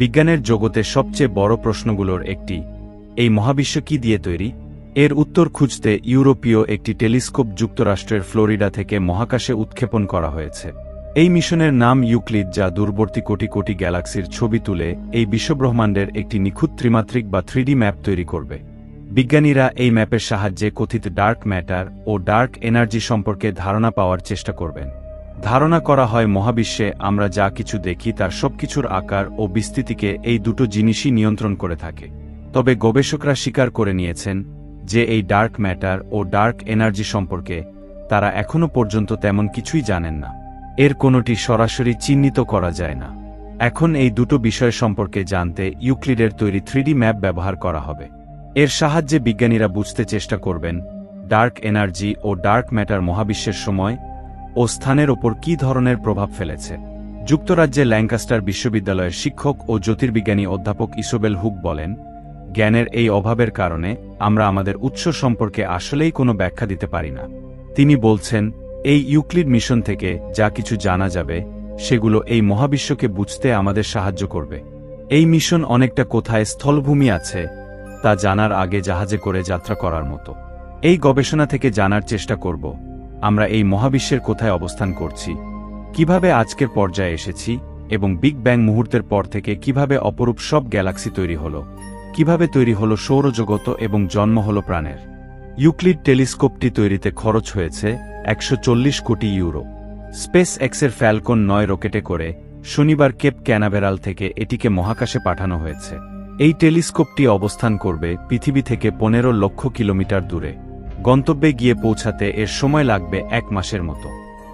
বিজ্ঞানের জগতে সবচেয়ে বড় প্রশ্নগুলোর একটি, এই মহাবিশ্ব কি দিয়ে তৈরি? এর উত্তর খুঁজতে ইউরোপীয় একটি টেলিস্কোপ যুক্তরাষ্ট্রের ফ্লোরিডা থেকে মহাকাশে উৎক্ষেপণ করা হয়েছে। এই মিশনের নাম ইউক্লিড, যা দূরবর্তী কোটি কোটি গ্যালাক্সির ছবি তুলে এই বিশ্বব্রহ্মাণ্ডের একটি নিখুঁত ত্রিমাত্রিক বা 3D ম্যাপ তৈরি করবে। বিজ্ঞানীরা এই ম্যাপের সাহায্যে কথিত ডার্ক ম্যাটার ও ডার্ক এনার্জি সম্পর্কে ধারণা পাওয়ার চেষ্টা করবেন। ধারণা করা হয় মহাবিশ্বে আমরা যা কিছু দেখি তার সবকিছুর আকার ও বিস্তৃতিকে এই দুটো জিনিসই নিয়ন্ত্রণ করে থাকে। তবে গবেষকরা স্বীকার করে নিয়েছেন যে এই ডার্ক ম্যাটার ও ডার্ক এনার্জি সম্পর্কে তারা এখনও পর্যন্ত তেমন কিছুই জানেন না। এর কোনোটি সরাসরি চিহ্নিত করা যায় না। এখন এই দুটো বিষয় সম্পর্কে জানতে ইউক্লিডের তৈরি 3D ম্যাপ ব্যবহার করা হবে। এর সাহায্যে বিজ্ঞানীরা বুঝতে চেষ্টা করবেন ডার্ক এনার্জি ও ডার্ক ম্যাটার মহাবিশ্বের সময় ও স্থানের ওপর কী ধরনের প্রভাব ফেলেছে। যুক্তরাজ্যের ল্যাঙ্কাস্টার বিশ্ববিদ্যালয়ের শিক্ষক ও জ্যোতির্বিজ্ঞানী অধ্যাপক ইসোবেল হুক বলেন, জ্ঞানের এই অভাবের কারণে আমরা আমাদের উৎস সম্পর্কে আসলেই কোনো ব্যাখ্যা দিতে পারি না। তিনি বলছেন, এই ইউক্লিড মিশন থেকে যা কিছু জানা যাবে সেগুলো এই মহাবিশ্বকে বুঝতে আমাদের সাহায্য করবে। এই মিশন অনেকটা কোথায় স্থলভূমি আছে তা জানার আগে জাহাজে করে যাত্রা করার মতো। এই গবেষণা থেকে জানার চেষ্টা করব আমরা এই মহাবিশ্বের কোথায় অবস্থান করছি, কিভাবে আজকের পর্যায়ে এসেছি এবং বিগ ব্যাং মুহূর্তের পর থেকে কিভাবে অপরূপ সব গ্যালাক্সি তৈরি হলো, কিভাবে তৈরি হলো সৌরজগৎ এবং জন্ম হলো প্রাণের। ইউক্লিড টেলিস্কোপটি তৈরিতে খরচ হয়েছে 140 কোটি ইউরো। স্পেস এক্সের ফ্যালকন 9 রকেটে করে শনিবার কেপ ক্যানাভেরাল থেকে এটিকে মহাকাশে পাঠানো হয়েছে। এই টেলিস্কোপটি অবস্থান করবে পৃথিবী থেকে 15 লক্ষ কিলোমিটার দূরে। গন্তব্যে গিয়ে পৌঁছাতে এর সময় লাগবে 1 মাসের মতো।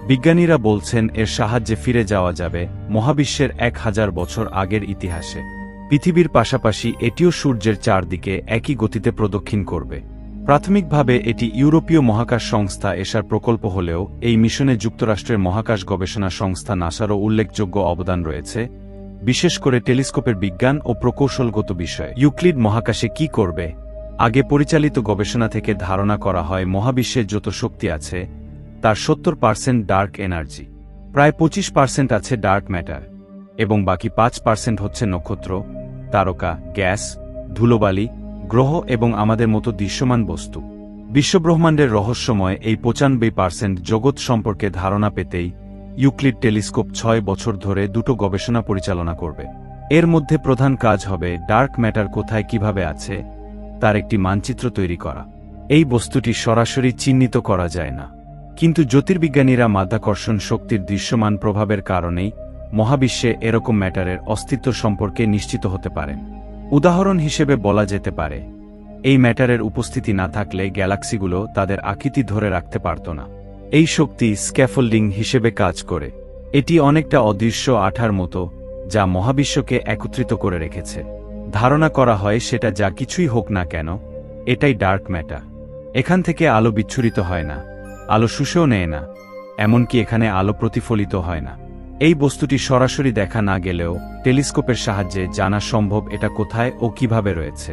বিজ্ঞানীরা বলছেন এর সাহায্যে ফিরে যাওয়া যাবে মহাবিশ্বের 1000 বছর আগের ইতিহাসে। পৃথিবীর পাশাপাশি এটিও সূর্যের চারদিকে একই গতিতে প্রদক্ষিণ করবে। প্রাথমিকভাবে এটি ইউরোপীয় মহাকাশ সংস্থা এসার প্রকল্প হলেও এই মিশনে যুক্তরাষ্ট্রের মহাকাশ গবেষণা সংস্থা নাসারও উল্লেখযোগ্য অবদান রয়েছে, বিশেষ করে টেলিস্কোপের বিজ্ঞান ও প্রকৌশলগত বিষয়ে। ইউক্লিড মহাকাশে কি করবে? আগে পরিচালিত গবেষণা থেকে ধারণা করা হয় মহাবিশ্বে যত শক্তি আছে তার 70% ডার্ক এনার্জি, প্রায় 25% আছে ডার্ক ম্যাটার এবং বাকি 5% হচ্ছে নক্ষত্র, তারকা, গ্যাস, ধুলোবালি, গ্রহ এবং আমাদের মতো দৃশ্যমান বস্তু। বিশ্বব্রহ্মাণ্ডের রহস্যময় এই 95% জগৎ সম্পর্কে ধারণা পেতেই ইউক্লিড টেলিস্কোপ 6 বছর ধরে দুটো গবেষণা পরিচালনা করবে। এর মধ্যে প্রধান কাজ হবে ডার্ক ম্যাটার কোথায় কিভাবে আছে তার একটি মানচিত্র তৈরি করা। এই বস্তুটি সরাসরি চিহ্নিত করা যায় না, কিন্তু জ্যোতির্বিজ্ঞানীরা মাধ্যাকর্ষণ শক্তির দৃশ্যমান প্রভাবের কারণেই মহাবিশ্বে এরকম ম্যাটারের অস্তিত্ব সম্পর্কে নিশ্চিত হতে পারেন। উদাহরণ হিসেবে বলা যেতে পারে, এই ম্যাটারের উপস্থিতি না থাকলে গ্যালাক্সিগুলো তাদের আকৃতি ধরে রাখতে পারত না। এই শক্তি স্ক্যাফোল্ডিং হিসেবে কাজ করে। এটি অনেকটা অদৃশ্য আঠার মতো যা মহাবিশ্বকে একত্রিত করে রেখেছে। ধারণা করা হয় সেটা যা কিছুই হোক না কেন, এটাই ডার্ক ম্যাটার। এখান থেকে আলো বিচ্ছুরিত হয় না, আলো শুষেও নেয় না, এমনকি এখানে আলো প্রতিফলিত হয় না। এই বস্তুটি সরাসরি দেখা না গেলেও টেলিস্কোপের সাহায্যে জানা সম্ভব এটা কোথায় ও কিভাবে রয়েছে।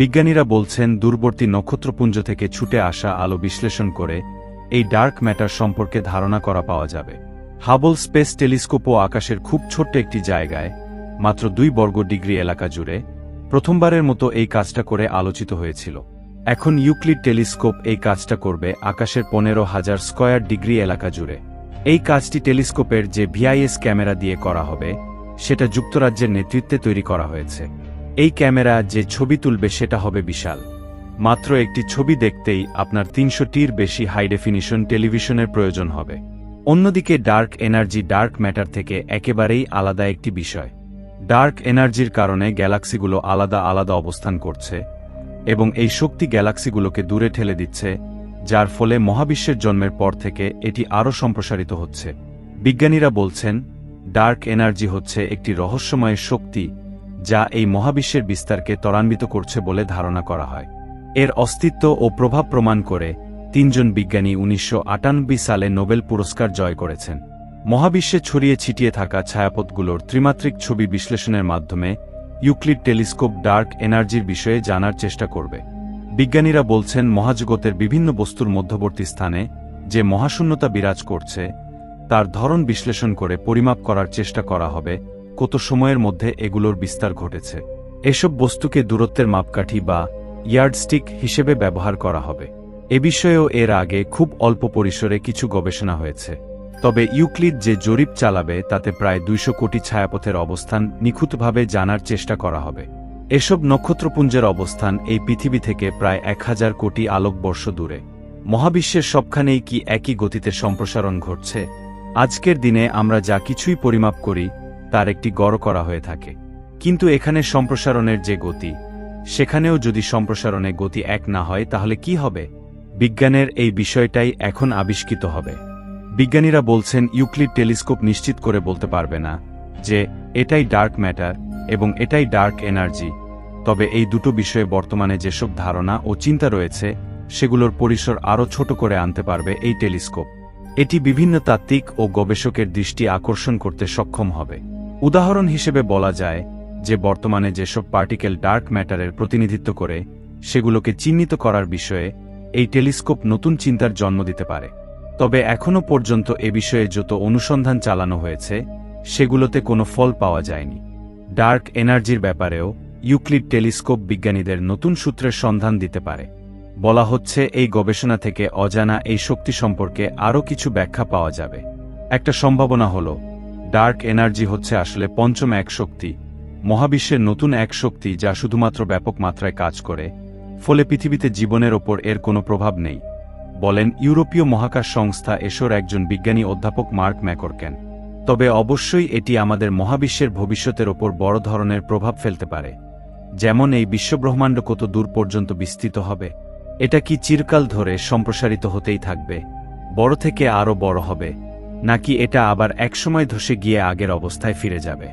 বিজ্ঞানীরা বলছেন দূরবর্তী নক্ষত্রপুঞ্জ থেকে ছুটে আসা আলো বিশ্লেষণ করে এই ডার্ক ম্যাটার সম্পর্কে ধারণা করা পাওয়া যাবে। হাবল স্পেস টেলিস্কোপও আকাশের খুব ছোট্ট একটি জায়গায়, মাত্র 2 বর্গ ডিগ্রি এলাকা জুড়ে প্রথমবারের মতো এই কাজটা করে আলোচিত হয়েছিল। এখন ইউক্লিড টেলিস্কোপ এই কাজটা করবে আকাশের 15,000 স্কয়ার ডিগ্রি এলাকা জুড়ে। এই কাজটি টেলিস্কোপের যে ভিআইএস ক্যামেরা দিয়ে করা হবে সেটা যুক্তরাজ্যের নেতৃত্বে তৈরি করা হয়েছে। এই ক্যামেরা যে ছবি তুলবে সেটা হবে বিশাল। মাত্র একটি ছবি দেখতেই আপনার 300টির বেশি হাই ডেফিনিশন টেলিভিশনের প্রয়োজন হবে। অন্যদিকে ডার্ক এনার্জি ডার্ক ম্যাটার থেকে একেবারেই আলাদা একটি বিষয়। ডার্ক এনার্জির কারণে গ্যালাক্সিগুলো আলাদা আলাদা অবস্থান করছে এবং এই শক্তি গ্যালাক্সিগুলোকে দূরে ঠেলে দিচ্ছে, যার ফলে মহাবিশ্বের জন্মের পর থেকে এটি আরও সম্প্রসারিত হচ্ছে। বিজ্ঞানীরা বলছেন ডার্ক এনার্জি হচ্ছে একটি রহস্যময় শক্তি যা এই মহাবিশ্বের বিস্তারকে ত্বরান্বিত করছে বলে ধারণা করা হয়। এর অস্তিত্ব ও প্রভাব প্রমাণ করে 3 জন বিজ্ঞানী 1998 সালে নোবেল পুরস্কার জয় করেছেন। মহাবিশ্বে ছড়িয়ে ছিটিয়ে থাকা ছায়াপথগুলোর ত্রিমাত্রিক ছবি বিশ্লেষণের মাধ্যমে ইউক্লিড টেলিস্কোপ ডার্ক এনার্জির বিষয়ে জানার চেষ্টা করবে। বিজ্ঞানীরা বলছেন মহাজগতের বিভিন্ন বস্তুর মধ্যবর্তী স্থানে যে মহাশূন্যতা বিরাজ করছে তার ধরন বিশ্লেষণ করে পরিমাপ করার চেষ্টা করা হবে কত সময়ের মধ্যে এগুলোর বিস্তার ঘটেছে। এসব বস্তুকে দূরত্বের মাপকাঠি বা ইয়ার্ডস্টিক হিসেবে ব্যবহার করা হবে। এ বিষয়েও এর আগে খুব অল্প পরিসরে কিছু গবেষণা হয়েছে। তবে ইউক্লিড যে জরিপ চালাবে তাতে প্রায় 200 কোটি ছায়াপথের অবস্থান নিখুঁতভাবে জানার চেষ্টা করা হবে। এসব নক্ষত্রপুঞ্জের অবস্থান এই পৃথিবী থেকে প্রায় 1000 কোটি আলোকবর্ষ দূরে। মহাবিশ্বের সবখানেই কি একই গতিতে সম্প্রসারণ ঘটছে? আজকের দিনে আমরা যা কিছুই পরিমাপ করি তার একটি গড় করা হয়ে থাকে, কিন্তু এখানে সম্প্রসারণের যে গতি, সেখানেও যদি সম্প্রসারণে গতি এক না হয় তাহলে কি হবে? বিজ্ঞানের এই বিষয়টাই এখন আবিষ্কৃত হবে। বিজ্ঞানীরা বলছেন ইউক্লিড টেলিস্কোপ নিশ্চিত করে বলতে পারবে না যে এটাই ডার্ক ম্যাটার এবং এটাই ডার্ক এনার্জি, তবে এই দুটো বিষয়ে বর্তমানে যেসব ধারণা ও চিন্তা রয়েছে সেগুলোর পরিসর আরও ছোট করে আনতে পারবে এই টেলিস্কোপ। এটি বিভিন্ন তাত্ত্বিক ও গবেষকের দৃষ্টি আকর্ষণ করতে সক্ষম হবে। উদাহরণ হিসেবে বলা যায় যে বর্তমানে যেসব পার্টিকেল ডার্ক ম্যাটারের প্রতিনিধিত্ব করে সেগুলোকে চিহ্নিত করার বিষয়ে এই টেলিস্কোপ নতুন চিন্তার জন্ম দিতে পারে। তবে এখনও পর্যন্ত এ বিষয়ে যত অনুসন্ধান চালানো হয়েছে সেগুলোতে কোনো ফল পাওয়া যায়নি। ডার্ক এনার্জির ব্যাপারেও ইউক্লিড টেলিস্কোপ বিজ্ঞানীদের নতুন সূত্রের সন্ধান দিতে পারে। বলা হচ্ছে এই গবেষণা থেকে অজানা এই শক্তি সম্পর্কে আরও কিছু ব্যাখ্যা পাওয়া যাবে। একটা সম্ভাবনা হল ডার্ক এনার্জি হচ্ছে আসলে পঞ্চম এক শক্তি, মহাবিশ্বের নতুন এক শক্তি যা শুধুমাত্র ব্যাপক মাত্রায় কাজ করে, ফলে পৃথিবীতে জীবনের ওপর এর কোনো প্রভাব নেই, বলেন ইউরোপীয় মহাকাশ সংস্থা এসোর একজন বিজ্ঞানী অধ্যাপক মার্ক ম্যাকোরকেন। তবে অবশ্যই এটি আমাদের মহাবিশ্বের ভবিষ্যতের ওপর বড় ধরনের প্রভাব ফেলতে পারে। যেমন এই বিশ্বব্রহ্মাণ্ড কত দূর পর্যন্ত বিস্তৃত হবে, এটা কি চিরকাল ধরে সম্প্রসারিত হতেই থাকবে, বড় থেকে আরও বড় হবে, নাকি এটা আবার একসময় ধসে গিয়ে আগের অবস্থায় ফিরে যাবে?